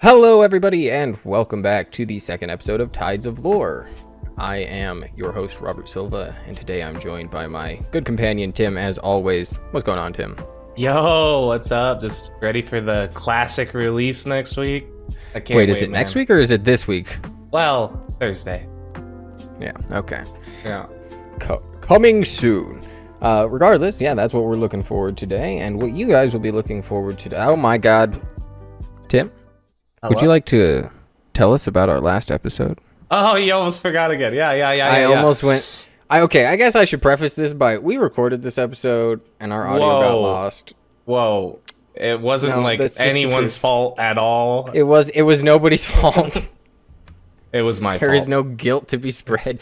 Hello, everybody, and welcome back to the second episode of Tides of Lore. I am your host, Robert Silva, and today I'm joined by my good companion, Tim, as always. What's going on, Tim? Yo, what's up? Just ready for the classic release next week? I can't Wait, is it next week or is it this week? Well, Thursday. Yeah, okay. Yeah. Coming soon. Regardless, yeah, that's what we're looking forward to today, and what you guys will be looking forward to. Oh my god. Tim? Hello? Would you like to tell us about our last episode? Oh, you almost forgot again. Yeah. I almost went... Okay, I guess I should preface this by... We recorded this episode, and our audio got lost. Whoa. It wasn't anyone's fault at all. It was nobody's fault. It was my fault. There is no guilt to be spread.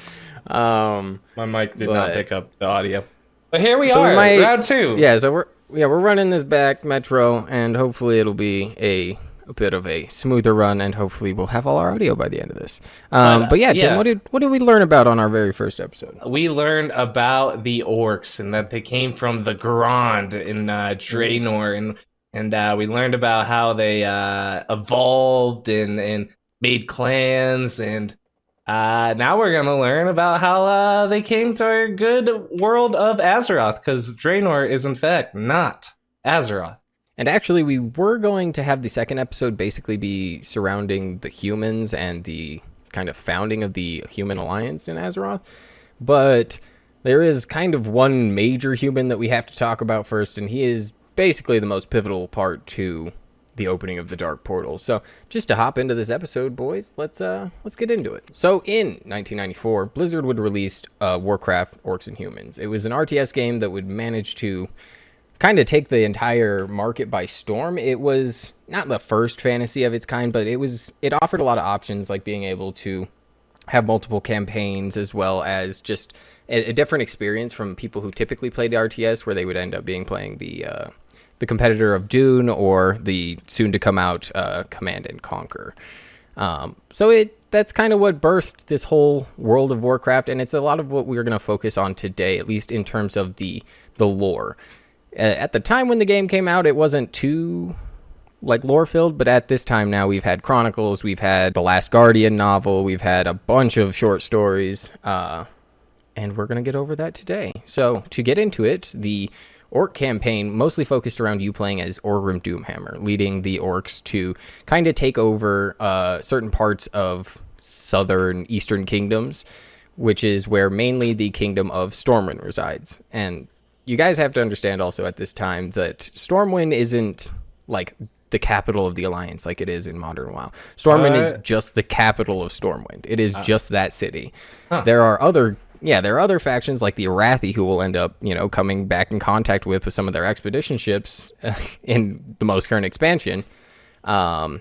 My mic did not pick up the audio. But here we are, round two. Yeah, so we're running this back, Metro, and hopefully it'll be a bit of a smoother run, and hopefully we'll have all our audio by the end of this. But yeah, Tim, what did we learn about on our very first episode? We learned about the orcs and that they came from the Grand in Draenor, and we learned about how they evolved and made clans, and now we're gonna learn about how they came to our good world of Azeroth, because Draenor is in fact not Azeroth. And actually, we were going to have the second episode basically be surrounding the humans and the kind of founding of the human alliance in Azeroth. But there is kind of one major human that we have to talk about first, and he is basically the most pivotal part to the opening of the Dark Portal. So just to hop into this episode, boys, let's get into it. So in 1994, Blizzard would release Warcraft Orcs and Humans. It was an RTS game that would manage to kind of take the entire market by storm. It was not the first fantasy of its kind, but it offered a lot of options, like being able to have multiple campaigns, as well as just a different experience from people who typically played RTS, where they would end up playing the competitor of Dune or the soon to come out Command and Conquer. So that's kind of what birthed this whole world of Warcraft, and it's a lot of what we're going to focus on today, at least in terms of the lore. At the time when the game came out, it wasn't too lore filled, but at this time now we've had Chronicles, we've had the Last Guardian novel, we've had a bunch of short stories, and we're going to get over that today. So to get into it, the Orc campaign mostly focused around you playing as Orgrim Doomhammer, leading the Orcs to kind of take over certain parts of southern eastern kingdoms, which is where mainly the kingdom of Stormwind resides. And you guys have to understand also at this time that Stormwind isn't like the capital of the Alliance like it is in modern WoW. Stormwind is just the capital of Stormwind. It is just that city. There are other factions like the Arathi who will end up, coming back in contact with some of their expedition ships in the most current expansion. There are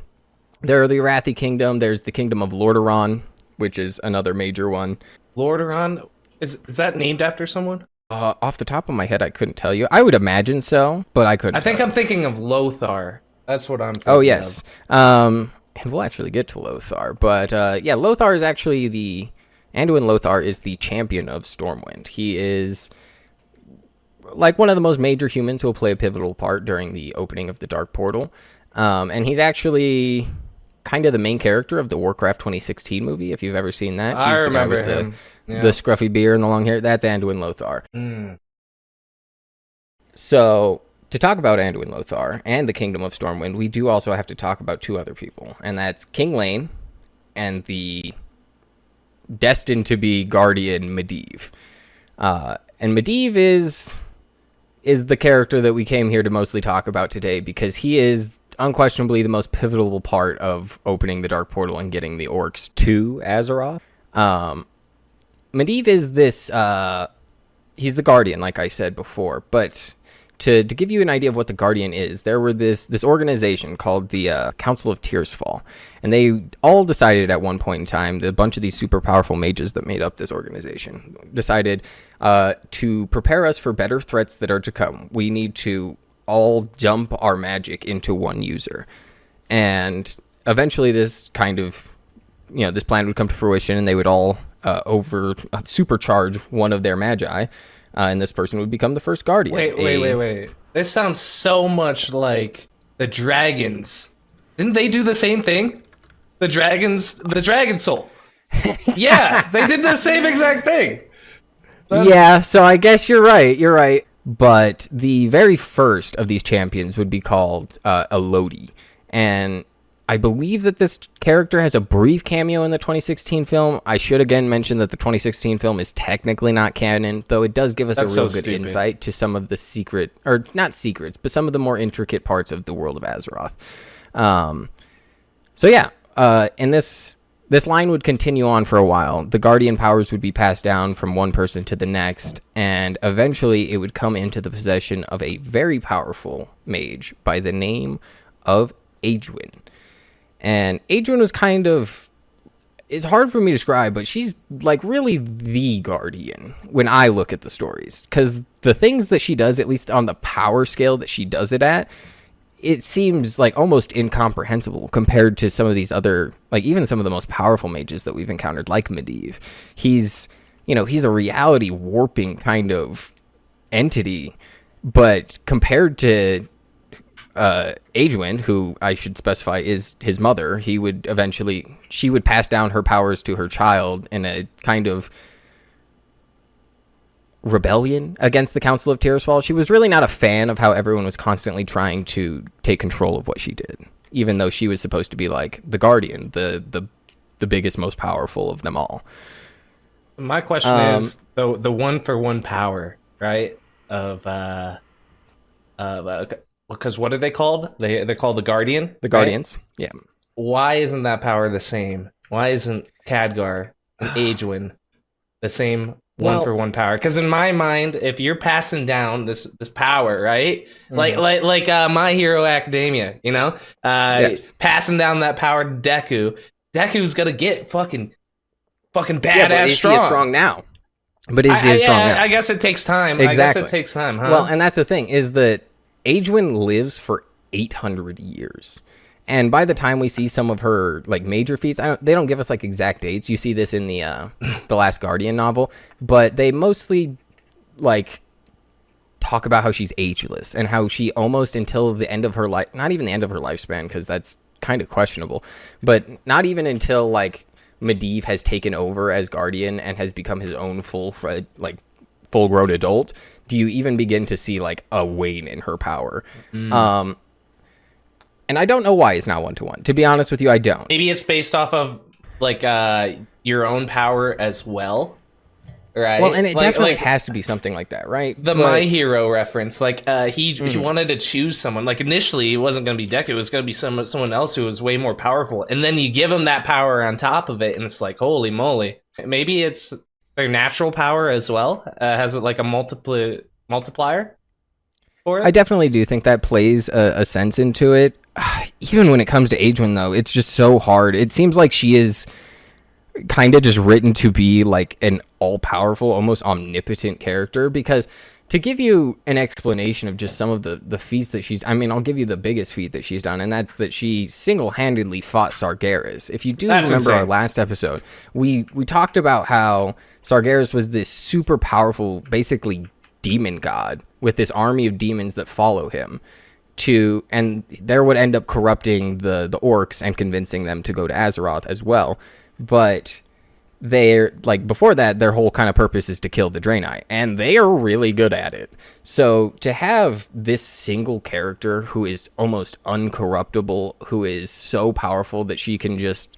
the Arathi Kingdom. There's the Kingdom of Lordaeron, which is another major one. Lordaeron? Is that named after someone? Off the top of my head, I couldn't tell you. I would imagine so, but I couldn't. I think I'm thinking of Lothar. That's what I'm thinking of. Oh, yes. And we'll actually get to Lothar. But, Lothar is actually Anduin Lothar is the champion of Stormwind. He is like one of the most major humans who will play a pivotal part during the opening of the Dark Portal. And he's actually kind of the main character of the Warcraft 2016 movie, if you've ever seen that. I remember him. The scruffy beard and the long hair. That's Anduin Lothar. So, to talk about Anduin Lothar and the Kingdom of Stormwind, we do also have to talk about two other people. And that's King Lane and the destined to be Guardian Medivh. And Medivh is the character that we came here to mostly talk about today, because he is unquestionably the most pivotal part of opening the Dark Portal and getting the Orcs to Azeroth. Medivh is this, he's the Guardian, like I said before, but to give you an idea of what the Guardian is, there were this organization called the Council of Tearsfall, and they all decided at one point in time, a bunch of these super powerful mages that made up this organization decided to prepare us for better threats that are to come. We need to all dump our magic into one user. And eventually this kind of, this plan would come to fruition, and they would all supercharge one of their magi, and this person would become the first Guardian. Wait. This sounds so much like the dragons Didn't they do the same thing? The dragon soul. Yeah, they did the same exact thing. Yeah, so I guess you're right. But the very first of these champions would be called a Lodi. And I believe that this character has a brief cameo in the 2016 film. I should again mention that the 2016 film is technically not canon, though it does give us a real good insight to some of the secret, or not secrets, but some of the more intricate parts of the world of Azeroth. So yeah, and this line would continue on for a while. The Guardian powers would be passed down from one person to the next, and eventually it would come into the possession of a very powerful mage by the name of Aegwynn. And Aegwynn was kind of... It's hard for me to describe, but she's like really the Guardian when I look at the stories. Because the things that she does, at least on the power scale that she does it at, it seems like almost incomprehensible compared to some of these other, like even some of the most powerful mages that we've encountered, like Medivh. He's a reality warping kind of entity, but compared to Aegwynn, who I should specify is his mother, she would pass down her powers to her child in a kind of rebellion against the Council of Tirisfal. She was really not a fan of how everyone was constantly trying to take control of what she did, even though she was supposed to be like the Guardian, the biggest, most powerful of them all. My question is the 1-for-1 power, right? Because what are they called? They're called the Guardian. The Guardians, right? Yeah. Why isn't that power the same? Why isn't Khadgar and Aegwynn the same 1-for-1 power? Because in my mind, if you're passing down this power, right? Mm-hmm. Like My Hero Academia, yes. Passing down that power to Deku's gonna get fucking badass strong. He is strong now. But is he strong now? I guess it takes time. Exactly. I guess it takes time, huh? Well, and that's the thing, is that Aegwynn lives for 800 years. And by the time we see some of her like major feats, they don't give us like exact dates. You see this in the Last Guardian novel, but they mostly like talk about how she's ageless and how she almost until the end of her life, not even the end of her lifespan, because that's kind of questionable, but not even until like Medivh has taken over as Guardian and has become his own full-grown adult, do you even begin to see like a wane in her power. And I don't know why it's not 1-to-1. To be honest with you, I don't. Maybe it's based off of like your own power as well, right? Well, and it definitely has to be something like that, right? My Hero reference, he wanted to choose someone. Like initially, it wasn't going to be Deku; it was going to be someone else who was way more powerful. And then you give him that power on top of it, and it's like, holy moly! Maybe it's their natural power as well. Has it like a multiplier for it? I definitely do think that plays a sense into it. Even when it comes to Aegwynn, though, it's just so hard. It seems like she is kind of just written to be like an all-powerful, almost omnipotent character, because to give you an explanation of just some of the feats that I'll give you the biggest feat that she's done, and that's that she single-handedly fought Sargeras. If you do remember insane. Our last episode, we talked about how Sargeras was this super powerful, basically demon god with this army of demons that follow him. And there would end up corrupting the orcs and convincing them to go to Azeroth as well. But they're like, before that, their whole kind of purpose is to kill the Draenei, and they are really good at it. So to have this single character who is almost uncorruptible, who is so powerful that she can just...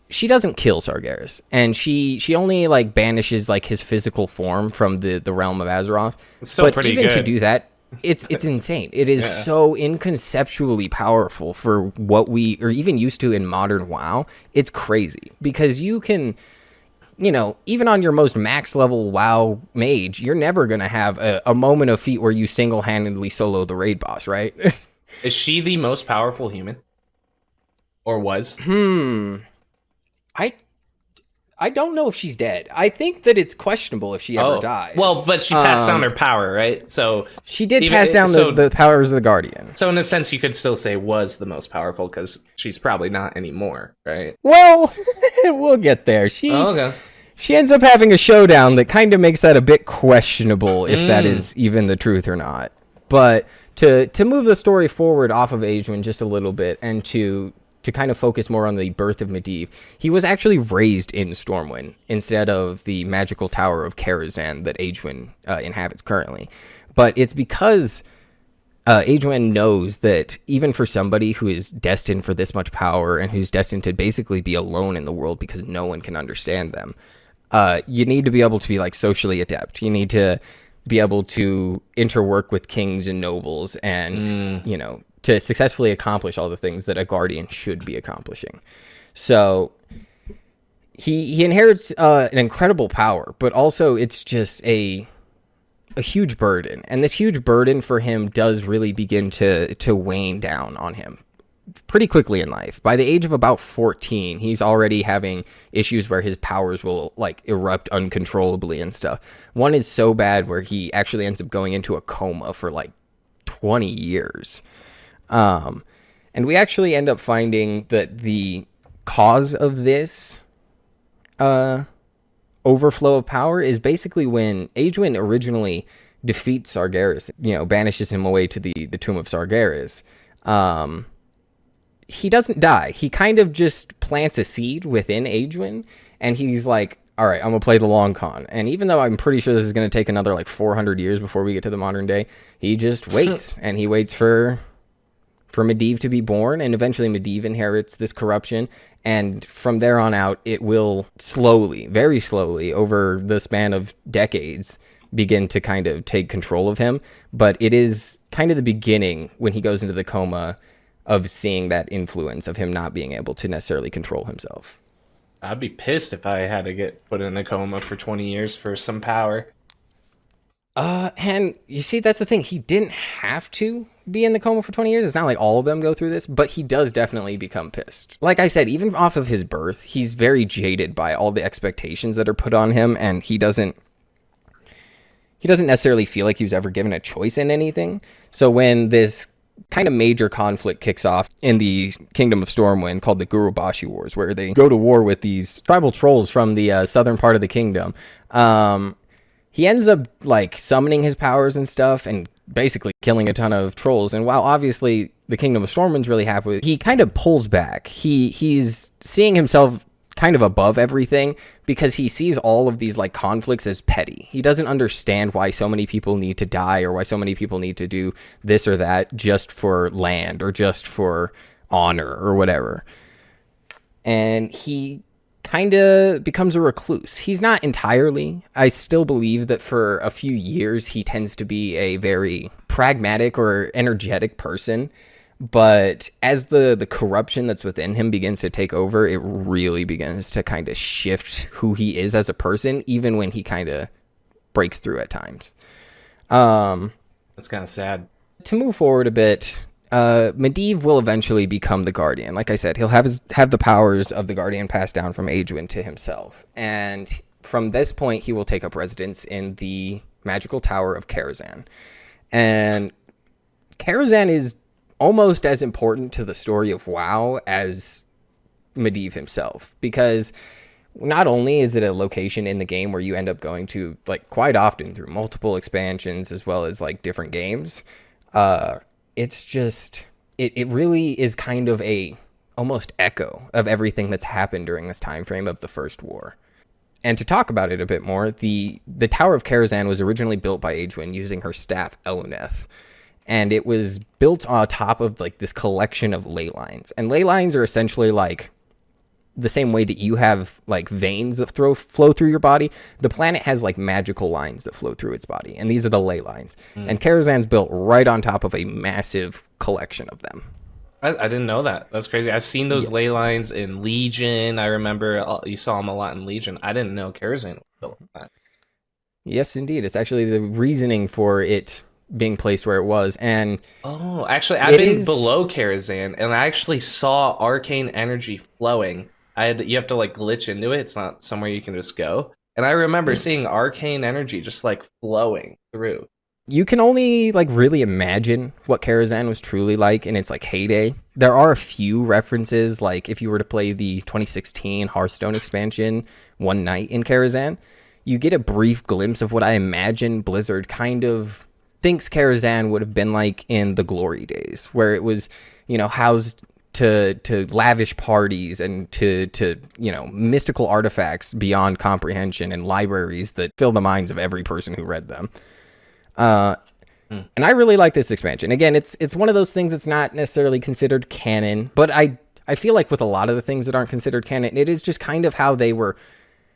She doesn't kill Sargeras, and she only like banishes like his physical form from the realm of Azeroth. It's still pretty good. To do that, it's insane. It is so inconceptually powerful for what we are even used to in modern WoW. It's crazy because you can, even on your most max level WoW mage, you're never going to have a moment of feat where you single-handedly solo the raid boss, right? Is she the most powerful human? Or was? I don't know if she's dead. I think that it's questionable if she ever dies. Well, but she passed down her power, right? So she did pass down the powers of the Guardian. So in a sense, you could still say was the most powerful because she's probably not anymore, right? Well, we'll get there. She ends up having a showdown that kind of makes that a bit questionable if that is even the truth or not. But to move the story forward off of Aegwynn just a little bit, and to kind of focus more on the birth of Medivh, he was actually raised in Stormwind instead of the magical tower of Karazhan that Aegwynn inhabits currently. But it's because Aegwynn knows that even for somebody who is destined for this much power and who's destined to basically be alone in the world because no one can understand them, you need to be able to be like socially adept. You need to be able to interwork with kings and nobles and, you know, to successfully accomplish all the things that a guardian should be accomplishing. So he inherits an incredible power, but also it's just a huge burden. And this huge burden for him does really begin to wane down on him pretty quickly in life. By the age of about 14, he's already having issues where his powers will like erupt uncontrollably and stuff. One is so bad where he actually ends up going into a coma for like 20 years. And we actually end up finding that the cause of this overflow of power is basically when Aegwynn originally defeats Sargeras, you know, banishes him away to the tomb of Sargeras. He doesn't die. He kind of just plants a seed within Aegwynn, and he's like, all right, I'm going to play the long con. And even though I'm pretty sure this is going to take another like 400 years before we get to the modern day, he just waits, and he waits for Medivh to be born, and eventually Medivh inherits this corruption, and from there on out, it will slowly, very slowly, over the span of decades, begin to kind of take control of him. But it is kind of the beginning when he goes into the coma of seeing that influence of him not being able to necessarily control himself. I'd be pissed if I had to get put in a coma for 20 years for some power. And you see, that's the thing. He didn't have to be in the coma for 20 years. It's not like all of them go through this, but he does definitely become pissed. Like I said, even off of his birth, he's very jaded by all the expectations that are put on him, and he doesn't necessarily feel like he was ever given a choice in anything. So when this kind of major conflict kicks off in the Kingdom of Stormwind called the Gurubashi Wars, where they go to war with these tribal trolls from the southern part of the kingdom, he ends up like summoning his powers and stuff and basically killing a ton of trolls. And while obviously the Kingdom of Stormwind's really happy with it, he kind of pulls back. He's seeing himself kind of above everything because he sees all of these like conflicts as petty. He doesn't understand why so many people need to die or why so many people need to do this or that just for land or just for honor or whatever. And he kind of becomes a recluse. He's not entirely. I still believe that for a few years he tends to be a very pragmatic or energetic person. But as the corruption that's within him begins to take over, it really begins to kind of shift who he is as a person, even when he kind of breaks through at times. That's kind of sad. To move forward a bit, Medivh will eventually become the Guardian. Like I said, he'll have the powers of the Guardian passed down from Aegwynn to himself. And from this point, he will take up residence in the magical tower of Karazhan. And Karazhan is almost as important to the story of WoW as Medivh himself, because not only is it a location in the game where you end up going to like quite often through multiple expansions as well as like different games, it's just it really is kind of a almost echo of everything that's happened during this time frame of the First War. And to talk about it a bit more, the Tower of Karazhan was originally built by Aegwynn using her staff Eluneth. And it was built on top of like this collection of ley lines. And ley lines are essentially like the same way that you have like veins that flow through your body. The planet has like magical lines that flow through its body. And these are the ley lines. And Karazhan's built right on top of a massive collection of them. I didn't know that. That's crazy. I've seen those ley lines in Legion. I remember you saw them a lot in Legion. I didn't know Karazhan was built like that. Yes, indeed. It's actually the reasoning for it being placed where it was. And actually I've been below Karazhan and I actually saw arcane energy flowing. You have to like glitch into it. It's not somewhere you can just go. And I remember seeing arcane energy just like flowing through. You can only like really imagine what Karazhan was truly like in its like heyday. There are a few references, like if you were to play the 2016 Hearthstone expansion One Night in Karazhan, you get a brief glimpse of what I imagine Blizzard kind of thinks Karazhan would have been like in the glory days, where it was, housed to lavish parties and to mystical artifacts beyond comprehension and libraries that fill the minds of every person who read them. And I really like this expansion. Again, it's one of those things that's not necessarily considered canon, but I feel like with a lot of the things that aren't considered canon, it is just kind of how they were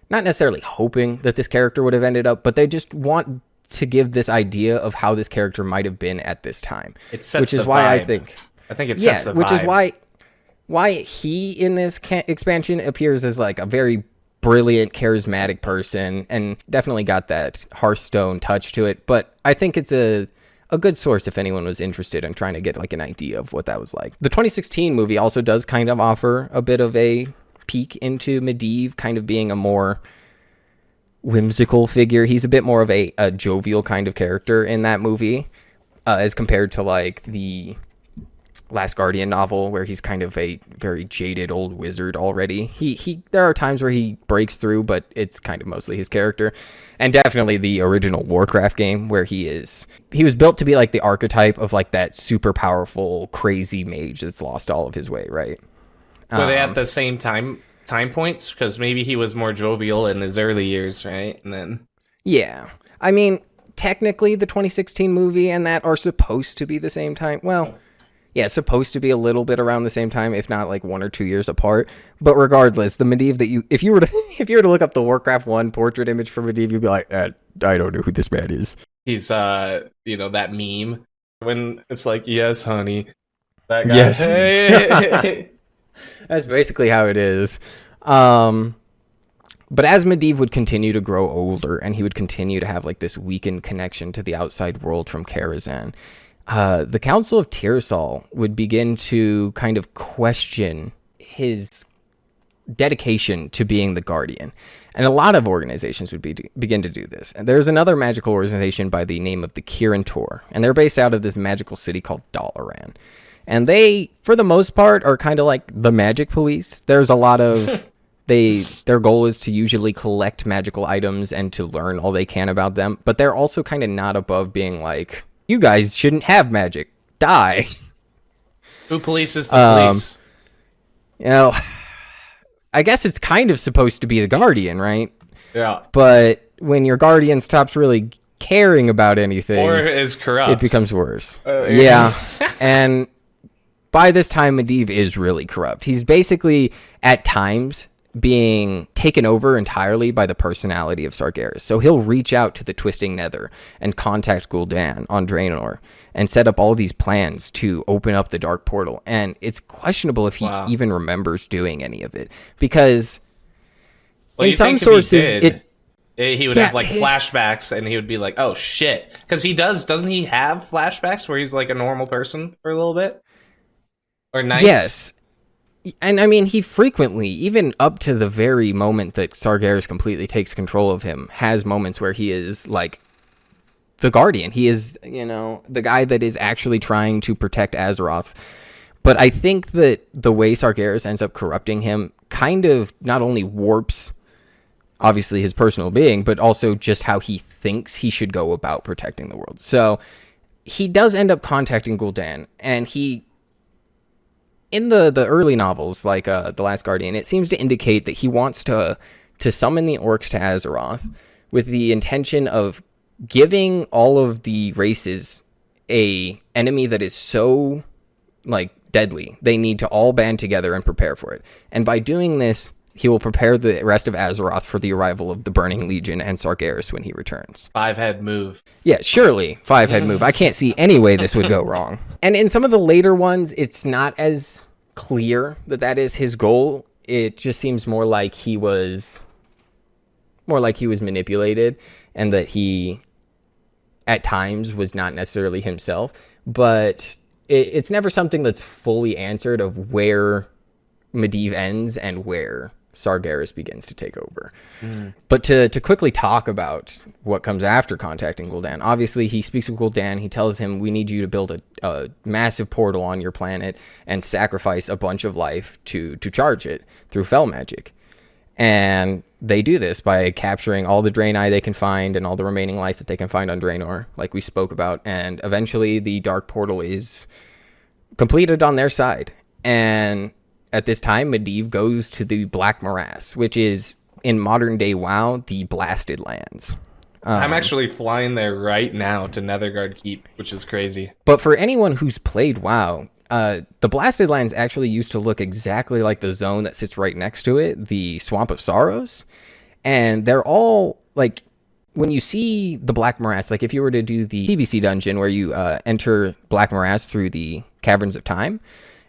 not necessarily hoping that this character would have ended up, but they just want to give this idea of how this character might have been at this time. It sets which is the why vibe. I think it sets the vibe. Which is why he in this expansion appears as like a very brilliant, charismatic person, and definitely got that Hearthstone touch to it. But I think it's a good source if anyone was interested in trying to get like an idea of what that was like. The 2016 movie also does kind of offer a bit of a peek into Medivh kind of being a more whimsical figure. He's a bit more of a jovial kind of character in that movie, as compared to like the Last Guardian novel, where he's kind of a very jaded old wizard already. He there are times where he breaks through, but it's kind of mostly his character. And definitely the original Warcraft game, where he was built to be like the archetype of like that super powerful crazy mage that's lost all of his way, right? Were they at the same time points? Because maybe he was more jovial in his early years, right? And then yeah, I mean, technically the 2016 movie and that are supposed to be the same time. Well, yeah, it's supposed to be a little bit around the same time, if not like 1 or 2 years apart. But regardless, the Medivh that if you were to look up the Warcraft 1 portrait image for Medivh, you'd be like, I don't know who this man is. He's that meme when it's like, yes, honey, that guy. Yes, hey. That's basically how it is. But as Medivh would continue to grow older, and he would continue to have like this weakened connection to the outside world from Karazhan, the Council of Tirsal would begin to kind of question his dedication to being the Guardian. And a lot of organizations would begin to do this. And there's another magical organization by the name of the Kirin, and they're based out of this magical city called Dalaran. And they, for the most part, are kind of like the magic police. There's a lot of... Their goal is to usually collect magical items and to learn all they can about them. But they're also kind of not above being like, you guys shouldn't have magic. Die. Who polices the police? I guess it's kind of supposed to be the Guardian, right? Yeah. But when your Guardian stops really caring about anything... Or is corrupt. It becomes worse. Yeah. And by this time, Medivh is really corrupt. He's basically, at times, being taken over entirely by the personality of Sargeras. So he'll reach out to the Twisting Nether and contact Gul'dan on Draenor and set up all these plans to open up the Dark Portal. And it's questionable if he even remembers doing any of it. Because in some sources, he would have like flashbacks and he would be like, oh shit. Because doesn't he have flashbacks where he's like a normal person for a little bit? Or nice? Yes. And I mean, he frequently, even up to the very moment that Sargeras completely takes control of him, has moments where he is like the Guardian. He is, the guy that is actually trying to protect Azeroth. But I think that the way Sargeras ends up corrupting him kind of not only warps, obviously, his personal being, but also just how he thinks he should go about protecting the world. So he does end up contacting Gul'dan, and he... In the early novels, like The Last Guardian, it seems to indicate that he wants to summon the orcs to Azeroth with the intention of giving all of the races a enemy that is so like deadly. They need to all band together and prepare for it. And by doing this, he will prepare the rest of Azeroth for the arrival of the Burning Legion and Sargeras when he returns. 5-head move. Yeah, surely. 5-head move. I can't see any way this would go wrong. And in some of the later ones, it's not as clear that is his goal. It just seems more like he was manipulated, and that he at times was not necessarily himself. But it's never something that's fully answered of where Medivh ends and where Sargeras begins to take over. But to quickly talk about what comes after contacting Gul'dan, obviously he speaks with Gul'dan. He tells him, we need you to build a massive portal on your planet and sacrifice a bunch of life to charge it through fel magic. And they do this by capturing all the Draenei they can find and all the remaining life that they can find on Draenor, like we spoke about. And eventually the Dark Portal is completed on their side. And at this time, Medivh goes to the Black Morass, which is, in modern day WoW, the Blasted Lands. I'm actually flying there right now to Netherguard Keep, which is crazy. But for anyone who's played WoW, the Blasted Lands actually used to look exactly like the zone that sits right next to it, the Swamp of Sorrows. And they're all, like, when you see the Black Morass, like if you were to do the PvC dungeon where you enter Black Morass through the Caverns of Time,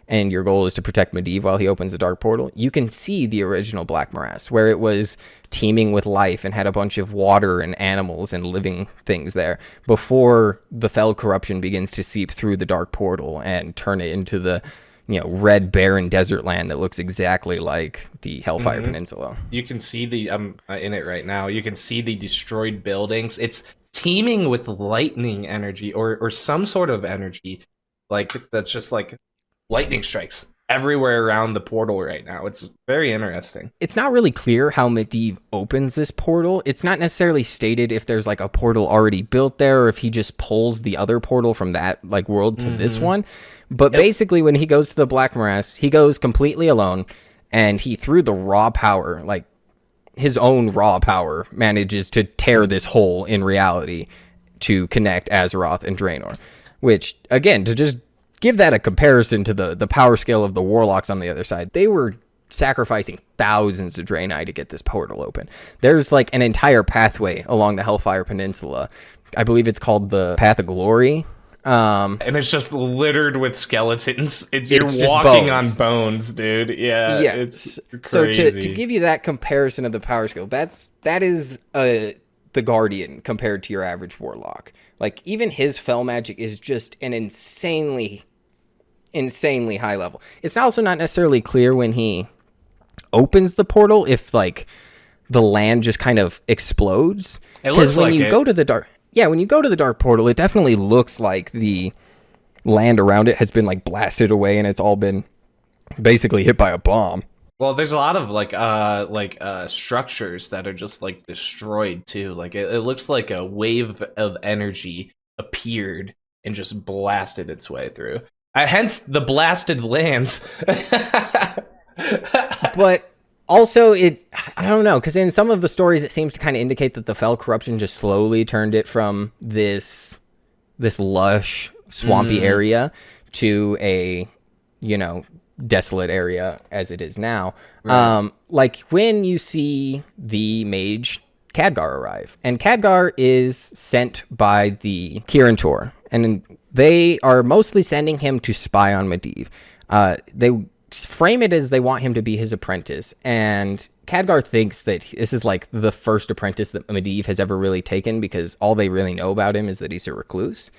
and your goal is to protect Medivh while he opens the Dark Portal, you can see the original Black Morass, where it was teeming with life and had a bunch of water and animals and living things there before the fell corruption begins to seep through the Dark Portal and turn it into the, red, barren desert land that looks exactly like the Hellfire Peninsula. You can see I'm in it right now. You can see the destroyed buildings. It's teeming with lightning energy or some sort of energy, like that's just like lightning strikes everywhere around the portal right now. It's very interesting. It's not really clear how Medivh opens this portal. It's not necessarily stated if there's like a portal already built there or if he just pulls the other portal from that like world to this one. But basically when he goes to the Black Morass, he goes completely alone, and he, through the raw power, like his own raw power, manages to tear this hole in reality to connect Azeroth and Draenor, which, again, to just give that a comparison to the power scale of the Warlocks on the other side, they were sacrificing thousands of Draenei to get this portal open. There's like an entire pathway along the Hellfire Peninsula. I believe it's called the Path of Glory. And it's just littered with skeletons. You're walking on bones, dude. Yeah. It's crazy. So to give you that comparison of the power scale, that is the Guardian compared to your average Warlock. Like, even his fell magic is just an insanely high level. It's also not necessarily clear when he opens the portal if like the land just kind of explodes. It looks like when you go to the Dark Portal, it definitely looks like the land around it has been like blasted away and it's all been basically hit by a bomb. Well, there's a lot of structures that are just like destroyed too. Like it looks like a wave of energy appeared and just blasted its way through. Hence the Blasted Lands. But also, I don't know, because in some of the stories, it seems to kind of indicate that the fell corruption just slowly turned it from this lush, swampy area to a, desolate area as it is now. Right. Like when you see the mage Khadgar arrive, and Khadgar is sent by the Kirin Tor, and they are mostly sending him to spy on Medivh. They frame it as they want him to be his apprentice, and Khadgar thinks that this is like the first apprentice that Medivh has ever really taken, because all they really know about him is that he's a recluse.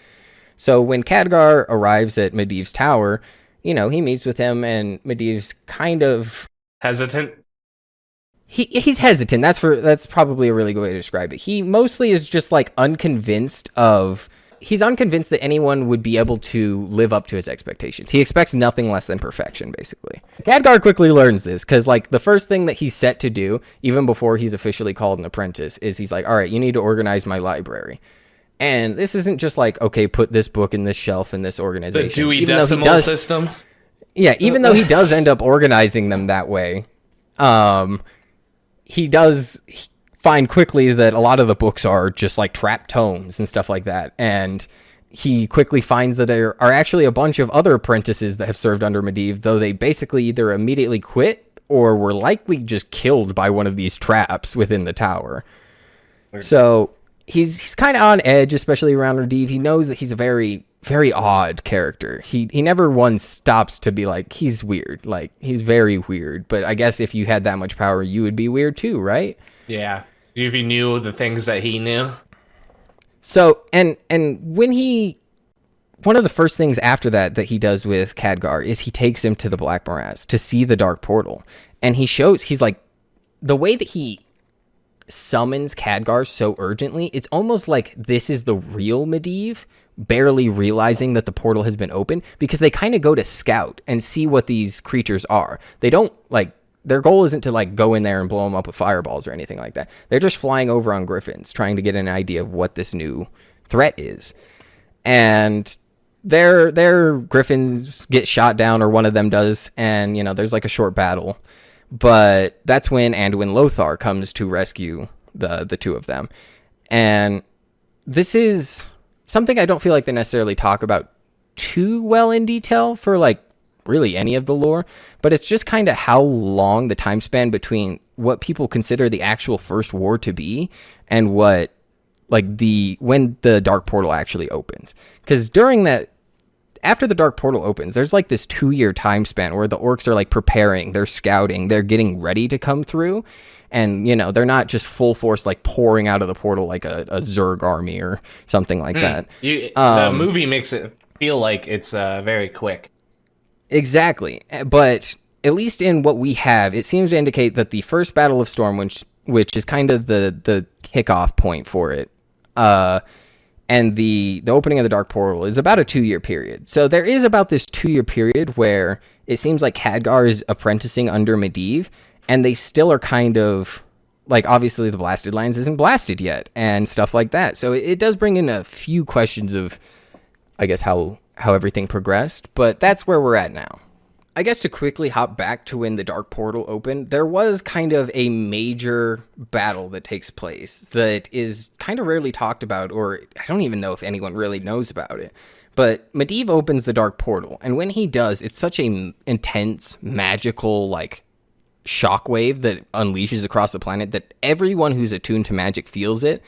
So when Khadgar arrives at Medivh's tower, he meets with him, and Medivh's kind of hesitant. He's hesitant. That's probably a really good way to describe it. He mostly is just like he's unconvinced that anyone would be able to live up to his expectations. He expects nothing less than perfection, basically. Khadgar quickly learns this, because like the first thing that he's set to do, even before he's officially called an apprentice, is he's like, all right, you need to organize my library. And this isn't just like, okay, put this book in this shelf in this organization. The Dewey Decimal System? Yeah, even though he does end up organizing them that way, he does find quickly that a lot of the books are just like trapped tomes and stuff like that. And he quickly finds that there are actually a bunch of other apprentices that have served under Medivh, though they basically either immediately quit or were likely just killed by one of these traps within the tower. So he's kind of on edge, especially around Medivh. He knows that he's a very, very odd character. He never once stops to be like, he's weird. Like, he's very weird. But I guess if you had that much power, you would be weird too, right? Yeah. If you knew the things that he knew. So, and when one of the first things after that he does with Khadgar is he takes him to the Black Morass to see the Dark Portal. And he's like, the way that he summons Khadgar so urgently, it's almost like this is the real Medivh, barely realizing that the portal has been opened, because they kind of go to scout and see what these creatures are. They don't like their goal isn't to like go in there and blow them up with fireballs or anything like that. They're just flying over on griffins, trying to get an idea of what this new threat is. And their griffins get shot down, or one of them does, and there's like a short battle. But that's when Anduin Lothar comes to rescue the two of them. And this is something I don't feel like they necessarily talk about too well in detail for like really any of the lore, but it's just kind of how long the time span between what people consider the actual first war to be and what like when the dark portal actually opens. Because after the dark portal opens, there's like this 2-year time span where the orcs are like preparing, they're scouting, they're getting ready to come through. And, they're not just full force, like pouring out of the portal like a Zerg army or something like that. The movie makes it feel like it's very quick. Exactly. But at least in what we have, it seems to indicate that the first Battle of Stormwind, which is kind of the kickoff point for it, and the opening of the Dark Portal is about a 2-year period. So there is about this 2-year period where it seems like Khadgar is apprenticing under Medivh, and they still are kind of, like, obviously the Blasted Lands isn't blasted yet, and stuff like that. So it does bring in a few questions of, I guess, how everything progressed, but that's where we're at now. I guess to quickly hop back to when the Dark Portal opened, there was kind of a major battle that takes place that is kind of rarely talked about, or I don't even know if anyone really knows about it. But Medivh opens the Dark Portal, and when he does, it's such an intense, magical, like, shockwave that unleashes across the planet that everyone who's attuned to magic feels it.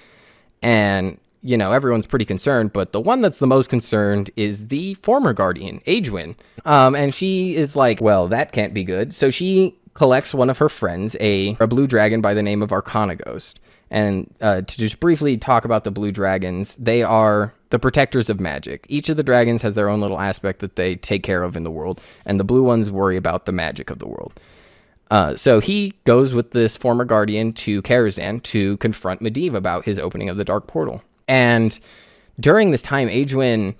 And everyone's pretty concerned, but the one that's the most concerned is the former Guardian, Aegwynn. And she is like, well, that can't be good. So she collects one of her friends, a blue dragon by the name of Arcanaghost. And to just briefly talk about the blue dragons, they are the protectors of magic. Each of the dragons has their own little aspect that they take care of in the world, and the blue ones worry about the magic of the world. So he goes with this former Guardian to Karazhan to confront Medivh about his opening of the Dark Portal. And during this time, Aegwynn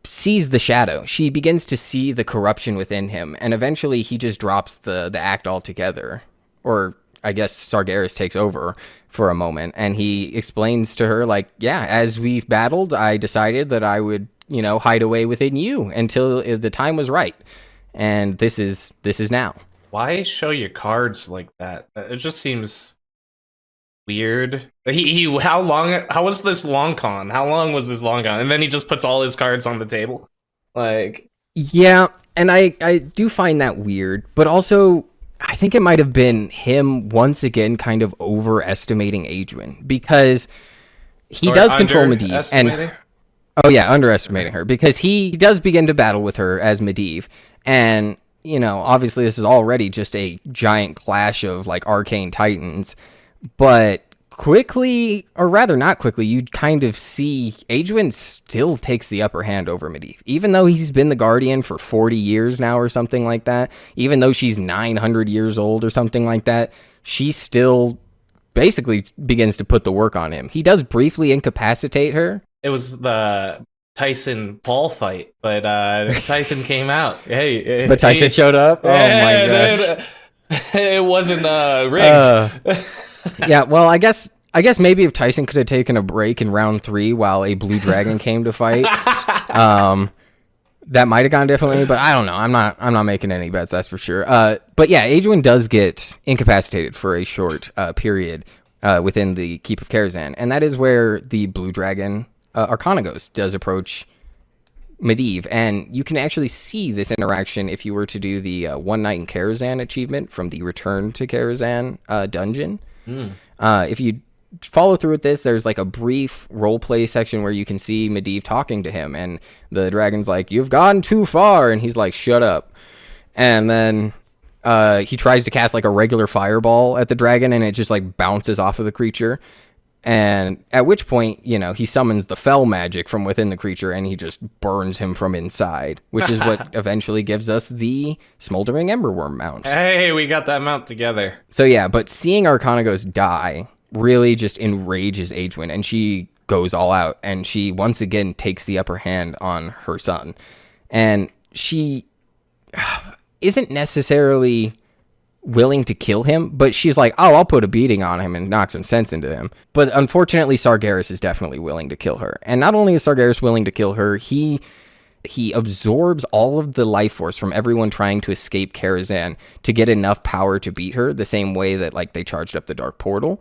sees the shadow. She begins to see the corruption within him, and eventually he just drops the act altogether. Or I guess Sargeras takes over for a moment, and he explains to her, like, yeah, as we've battled, I decided that I would, hide away within you until the time was right. And this is now. Why show your cards like that? It just seems weird. How was this long con? How long was this long con? And then he just puts all his cards on the table. Like, yeah, and I do find that weird, but also I think it might have been him once again kind of overestimating Aegwynn, because he does control Medivh, and underestimating her, because he does begin to battle with her as Medivh, and obviously this is already just a giant clash of like arcane titans. But quickly, or rather not quickly, you kind of see Aegwynn still takes the upper hand over Medivh. Even though he's been the Guardian for 40 years now or something like that, even though she's 900 years old or something like that, she still basically begins to put the work on him. He does briefly incapacitate her. It was the Tyson Paul fight, but Tyson came out. But Tyson showed up? Oh my gosh. It wasn't rigged. Yeah, well, I guess maybe if Tyson could have taken a break in round 3 while a blue dragon came to fight, that might have gone differently. But I don't know. I'm not making any bets, that's for sure. But yeah, Aegwynn does get incapacitated for a short period within the Keep of Karazhan, and that is where the blue dragon Arcanaghost does approach Medivh, and you can actually see this interaction if you were to do the One Night in Karazhan achievement from the Return to Karazhan dungeon. If you follow through with this, there's like a brief roleplay section where you can see Medivh talking to him, and the dragon's like, "You've gone too far," and he's like, "Shut up." And then he tries to cast like a regular fireball at the dragon, and it just like bounces off of the creature. And at which point, he summons the fell magic from within the creature, and he just burns him from inside, which is what eventually gives us the Smoldering Emberworm mount. Hey, we got that mount together. So yeah, but seeing Arcanaghost die really just enrages Aegwynn, and she goes all out, and she once again takes the upper hand on her son. And she isn't necessarily willing to kill him, but she's like, oh, I'll put a beating on him and knock some sense into him. But unfortunately, Sargeras is definitely willing to kill her. And not only is Sargeras willing to kill her, he absorbs all of the life force from everyone trying to escape Karazhan to get enough power to beat her, the same way that like they charged up the Dark Portal.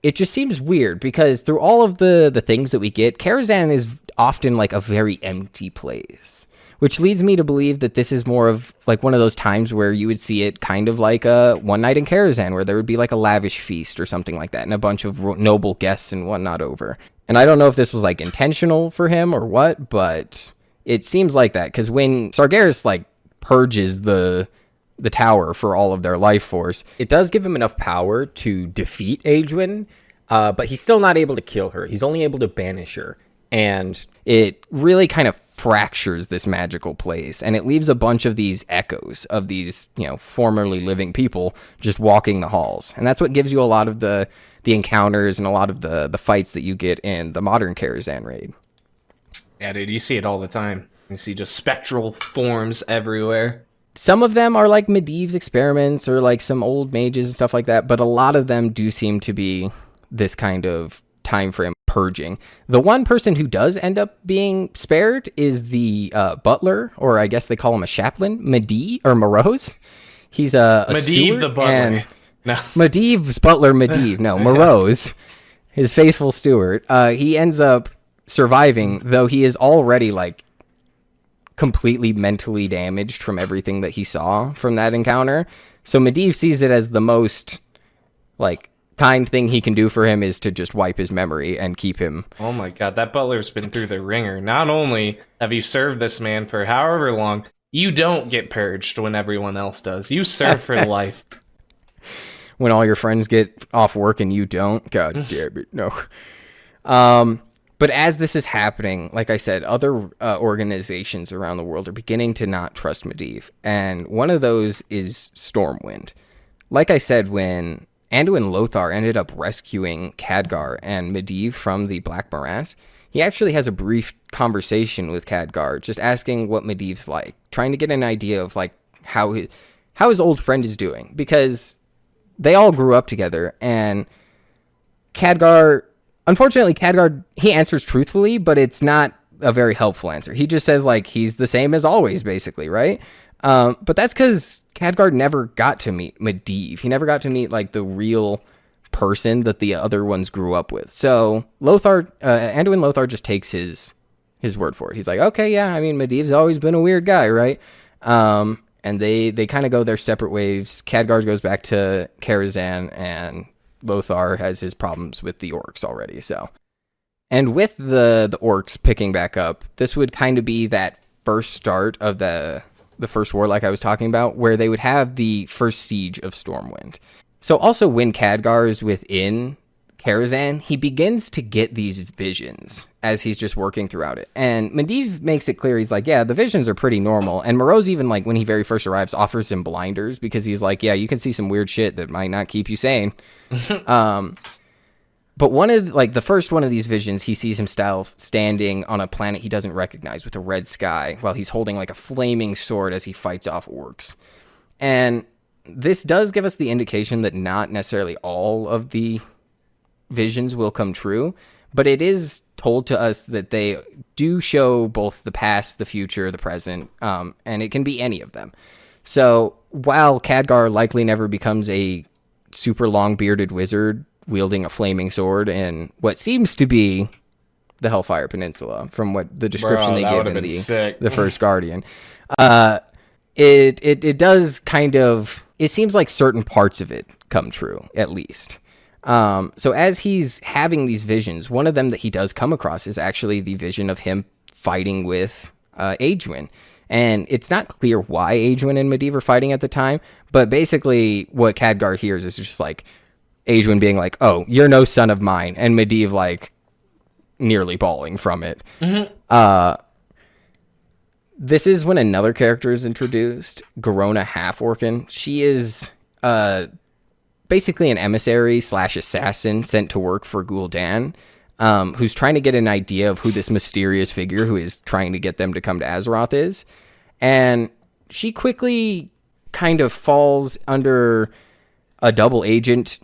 It just seems weird because through all of the things that we get, Karazhan is often like a very empty place, which leads me to believe that this is more of like one of those times where you would see it kind of like a One Night in Karazhan, where there would be like a lavish feast or something like that and a bunch of noble guests and whatnot over. And I don't know if this was like intentional for him or what, but it seems like that, because when Sargeras like purges the tower for all of their life force, it does give him enough power to defeat Aegwynn, but he's still not able to kill her. He's only able to banish her. And it really kind of fractures this magical place, and it leaves a bunch of these echoes of these, formerly living people just walking the halls. And that's what gives you a lot of the encounters and a lot of the fights that you get in the modern Karazhan raid. Yeah, dude, you see it all the time. You see just spectral forms everywhere. Some of them are like Medivh's experiments or like some old mages and stuff like that, but a lot of them do seem to be this kind of time frame purging. The one person who does end up being spared is the butler, or I guess they call him a chaplain, Medivh or Morose. He's a Medivh steward, the butler. No. Medivh's butler, Medivh. No, Morose, his faithful steward. He ends up surviving, though he is already like completely mentally damaged from everything that he saw from that encounter. So Medivh sees it as the most like kind thing he can do for him is to just wipe his memory and keep him. Oh my god, that butler's been through the ringer. Not only have you served this man for however long, you don't get purged when everyone else does. You serve for life. When all your friends get off work and you don't, god damn it, no. But as this is happening, like I said, other organizations around the world are beginning to not trust Medivh. And one of those is Stormwind. Like I said, when Anduin Lothar ended up rescuing Khadgar and Medivh from the Black Morass, he actually has a brief conversation with Khadgar, just asking what Medivh's like, trying to get an idea of like how his old friend is doing, because they all grew up together. And Unfortunately, Khadgar, he answers truthfully, but it's not a very helpful answer. He just says, like, he's the same as always, basically, right? But that's because Khadgar never got to meet Medivh. He never got to meet, like, the real person that the other ones grew up with. So Anduin Lothar just takes his word for it. He's like, okay, yeah, I mean, Medivh's always been a weird guy, right? And they kind of go their separate ways. Khadgar goes back to Karazhan, and Lothar has his problems with the orcs already. So, and with the orcs picking back up, this would kind of be that first start of the first war, like I was talking about, where they would have the first siege of Stormwind. So also when Khadgar is within Karazhan, he begins to get these visions as he's just working throughout it. And Medivh makes it clear, he's like, yeah, the visions are pretty normal. And Morose even, like, when he very first arrives, offers him blinders, because he's like, yeah, you can see some weird shit that might not keep you sane. But one of, like, the first one of these visions, he sees himself standing on a planet he doesn't recognize with a red sky, while he's holding, like, a flaming sword as he fights off orcs. And this does give us the indication that not necessarily all of the visions will come true, but it is told to us that they do show both the past, the future, the present, and it can be any of them. So while Khadgar likely never becomes a super long bearded wizard wielding a flaming sword in what seems to be the Hellfire Peninsula, from what the description they give in the first Guardian, it does kind of, it seems like certain parts of it come true, at least. So as he's having these visions, one of them that he does come across is actually the vision of him fighting with Aegwynn. And it's not clear why Aegwynn and Medivh are fighting at the time, but basically what Khadgar hears is just like Aegwynn being like, oh, you're no son of mine, and Medivh like nearly bawling from it. Mm-hmm. This is when another character is introduced, Garona Half-Orcan. She is basically an emissary / assassin sent to work for Gul'dan, who's trying to get an idea of who this mysterious figure who is trying to get them to come to Azeroth is. And she quickly kind of falls under a double agent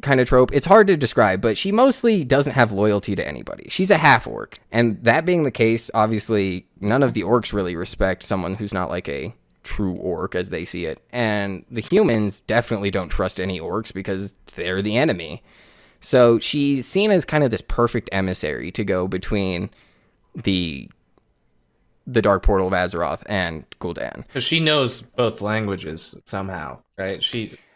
kind of trope. It's hard to describe, but she mostly doesn't have loyalty to anybody. She's a half orc. And that being the case, obviously, none of the orcs really respect someone who's not like a true orc as they see it. And the humans definitely don't trust any orcs because they're the enemy. So she's seen as kind of this perfect emissary to go between the Dark Portal of Azeroth and Gul'dan. Because she knows both languages somehow, right?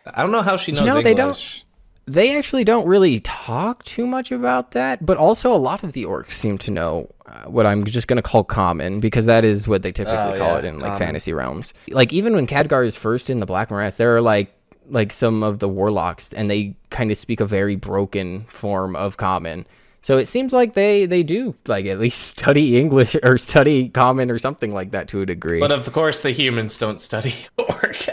I don't know how she knows No, English. They actually don't really talk too much about that, but also a lot of the orcs seem to know what I'm just going to call common, because that is what they typically call it in like fantasy realms. Like even when Khadgar is first in the Black Morass, there are like some of the warlocks, and they kind of speak a very broken form of common. So it seems like they do like at least study English or study common or something like that to a degree. But of course the humans don't study orc.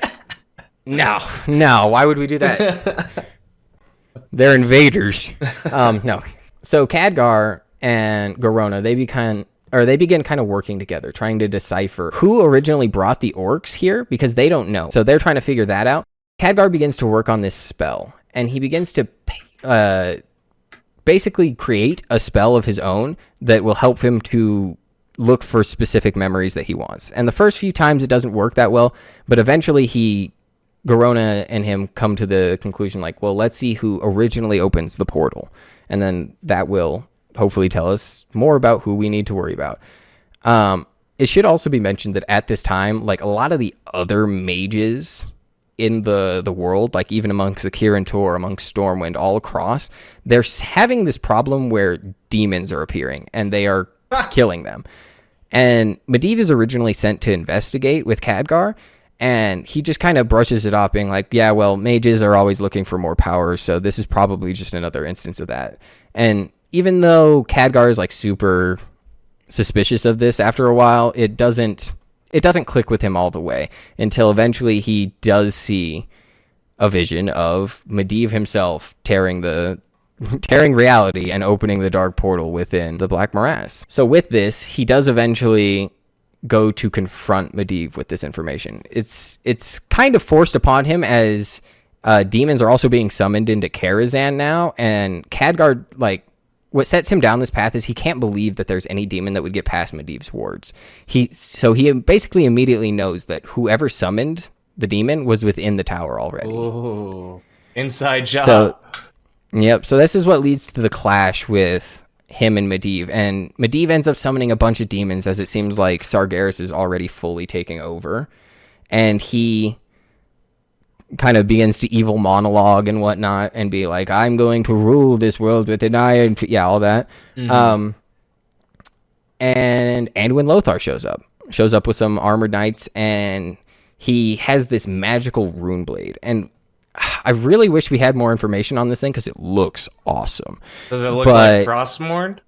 No, why would we do that? They're invaders. No. So Khadgar and Garona, they begin kind of working together, trying to decipher who originally brought the orcs here, because they don't know. So they're trying to figure that out. Khadgar begins to work on this spell, and he begins to basically create a spell of his own that will help him to look for specific memories that he wants. And the first few times it doesn't work that well, but eventually Garona and him come to the conclusion like, well, let's see who originally opens the portal. And then that will hopefully tell us more about who we need to worry about. It should also be mentioned that at this time, like a lot of the other mages in the world, like even amongst the Kirin Tor, amongst Stormwind, all across, they're having this problem where demons are appearing and they are killing them. And Medivh is originally sent to investigate with Khadgar, and he just kind of brushes it off, being like, yeah, well, mages are always looking for more power, so this is probably just another instance of that. And even though Khadgar is like super suspicious of this, after a while, it doesn't click with him all the way, until eventually he does see a vision of Medivh himself tearing reality and opening the dark portal within the Black Morass. So with this, he does eventually go to confront Medivh with this information. It's kind of forced upon him, as demons are also being summoned into Karazhan now, and Khadgar, like, what sets him down this path is he can't believe that there's any demon that would get past Medivh's wards. So he basically immediately knows that whoever summoned the demon was within the tower already. Ooh, inside job. So this is what leads to the clash with him and Medivh. And Medivh ends up summoning a bunch of demons, as it seems like Sargeras is already fully taking over. And he kind of begins to evil monologue and whatnot and be like, I'm going to rule this world with an iron... Yeah, all that. Mm-hmm. And Aegwynn Lothar shows up with some armored knights, and he has this magical rune blade. And I really wish we had more information on this thing, because it looks awesome. Does it look like Frostmourne?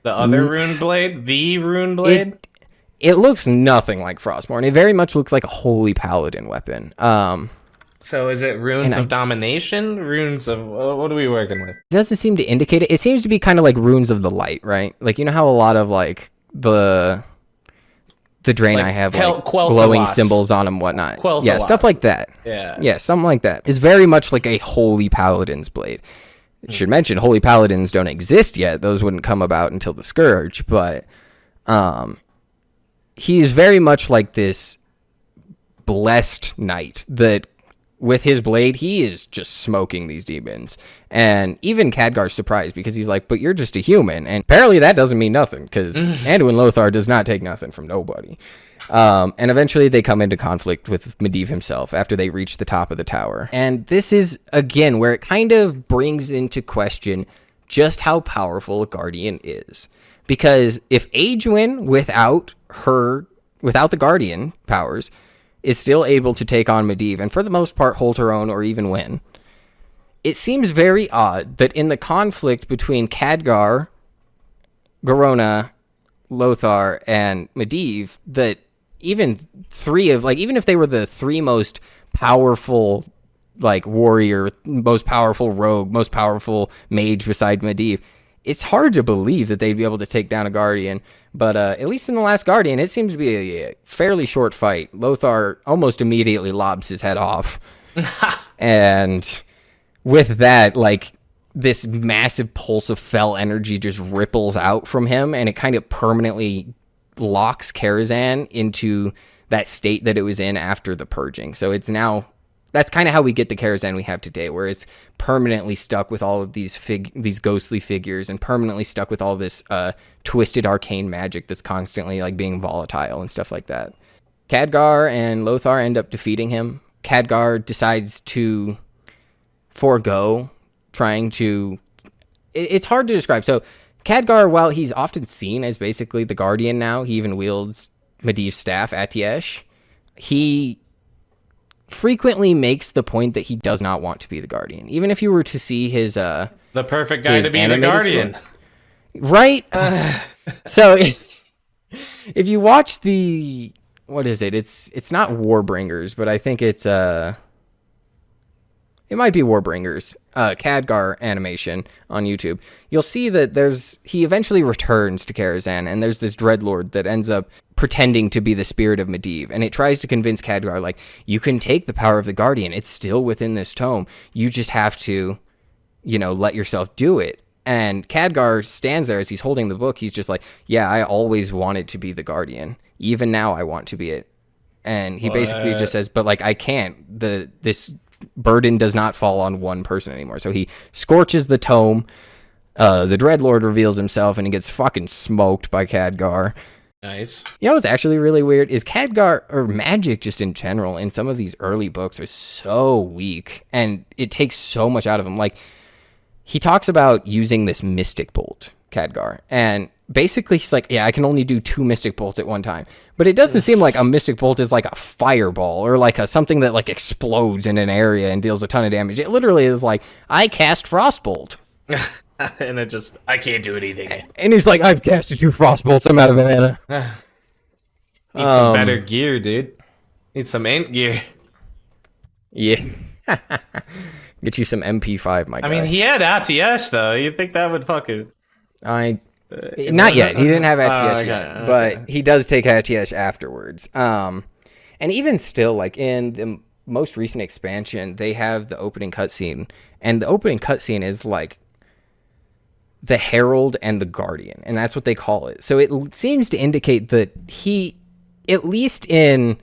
The other rune blade? The rune blade? It looks nothing like Frostmourne. It very much looks like a holy paladin weapon. So is it runes of domination? Runes of... What are we working with? It doesn't seem to indicate it. It seems to be kind of like runes of the light, right? Like, you know how a lot of, like, the Draenei like have, like, glowing symbols on them, whatnot. Yeah, stuff like that. Yeah, something like that. It's very much like a holy paladin's blade. It should mention, holy paladins don't exist yet. Those wouldn't come about until the Scourge, but he is very much like this blessed knight that, with his blade, he is just smoking these demons. And even Khadgar's surprised, because he's like, but you're just a human. And apparently that doesn't mean nothing, because Aegwynn Lothar does not take nothing from nobody. And eventually they come into conflict with Medivh himself after they reach the top of the tower. And this is, again, where it kind of brings into question just how powerful a Guardian is. Because if Aegwynn, without the Guardian powers, is still able to take on Medivh, and for the most part hold her own or even win, it seems very odd that in the conflict between Khadgar, Garona, Lothar, and Medivh, that even if they were the three most powerful, like, warrior, most powerful rogue, most powerful mage beside Medivh, it's hard to believe that they'd be able to take down a Guardian. But at least in the last Guardian, it seems to be a fairly short fight. Lothar almost immediately lobs his head off. And with that, like, this massive pulse of fell energy just ripples out from him, and it kind of permanently locks Karazhan into that state that it was in after the purging. So it's now, that's kind of how we get the Karazhan we have today, where it's permanently stuck with all of these ghostly figures, and permanently stuck with all this twisted arcane magic that's constantly like being volatile and stuff like that. Khadgar and Lothar end up defeating him. Khadgar decides to forego trying to... It's hard to describe. So Khadgar, while he's often seen as basically the Guardian now, he even wields Medivh's staff, Atiesh, he frequently makes the point that he does not want to be the Guardian. Even if you were to see his... the perfect guy to be the Guardian. Right? So if you watch the... What is it? It's not Warbringers, but I think it's... It might be Warbringers, Khadgar animation on YouTube. You'll see that he eventually returns to Karazhan, and there's this Dreadlord that ends up pretending to be the spirit of Medivh, and it tries to convince Khadgar, like, you can take the power of the Guardian. It's still within this tome. You just have to, let yourself do it. And Khadgar stands there as he's holding the book. He's just like, yeah, I always wanted to be the Guardian. Even now I want to be it. And he basically just says, but like, I can't. This burden does not fall on one person anymore. So he scorches the tome. The Dreadlord reveals himself, and he gets fucking smoked by Khadgar. Nice. You know what's actually really weird is Khadgar, or magic just in general, in some of these early books are so weak, and it takes so much out of him. Like, he talks about using this mystic bolt, Khadgar, and basically he's like, yeah, I can only do 2 mystic bolts at one time. But it doesn't seem like a mystic bolt is like a fireball or like something that like explodes in an area and deals a ton of damage. It literally is like, I cast Frostbolt. And it just, I can't do anything. And he's like, I've casted 2 Frostbolts, I'm out of mana. Need some better gear, dude. Need some ant gear. Yeah. Get you some MP5, my guy. I mean, he had Atiesh, though. You'd think that would fucking... Not yet. He didn't have Atiesh yet, but he does take Atiesh afterwards. And even still, like in the most recent expansion, they have the opening cutscene, and the opening cutscene is like the Herald and the Guardian, and that's what they call it. So it seems to indicate that he, at least in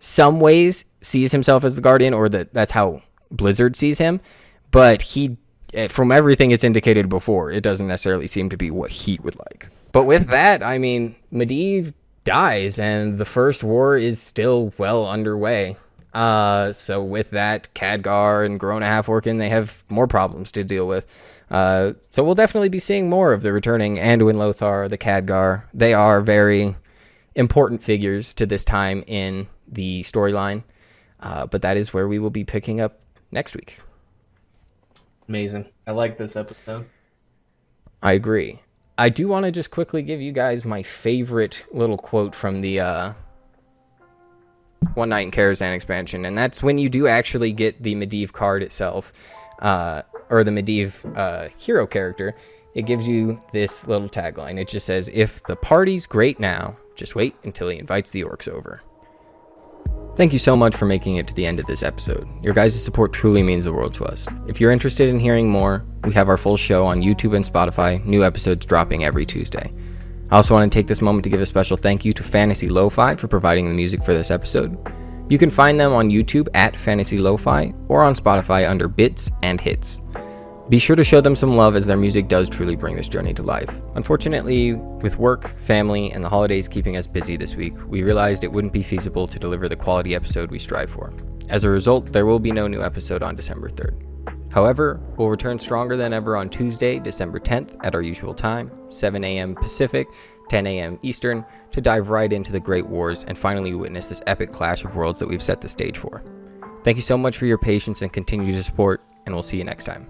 some ways, sees himself as the Guardian, or that's how Blizzard sees him, but he, from everything it's indicated before, it doesn't necessarily seem to be what he would like. But with that, I mean, Medivh dies, and the First War is still well underway. So with that, Khadgar and Garona Half-Orcan, they have more problems to deal with. So we'll definitely be seeing more of the returning Anduin Lothar, the Khadgar. They are very important figures to this time in the storyline. But that is where we will be picking up next week. Amazing. I like this episode. I agree. I do want to just quickly give you guys my favorite little quote from the One Night in Karazhan expansion, and that's when you do actually get the Medivh card itself, or the Medivh hero character. It gives you this little tagline. It just says, if the party's great now, just wait until he invites the orcs over. Thank you so much for making it to the end of this episode. Your guys' support truly means the world to us. If you're interested in hearing more, we have our full show on YouTube and Spotify, new episodes dropping every Tuesday. I also want to take this moment to give a special thank you to Fantasy Lo-Fi for providing the music for this episode. You can find them on YouTube at Fantasy Lo-Fi or on Spotify under Bits and Hits. Be sure to show them some love, as their music does truly bring this journey to life. Unfortunately, with work, family, and the holidays keeping us busy this week, we realized it wouldn't be feasible to deliver the quality episode we strive for. As a result, there will be no new episode on December 3rd. However, we'll return stronger than ever on Tuesday, December 10th at our usual time, 7 a.m. Pacific, 10 a.m. Eastern, to dive right into the Great Wars and finally witness this epic clash of worlds that we've set the stage for. Thank you so much for your patience and continued support, and we'll see you next time.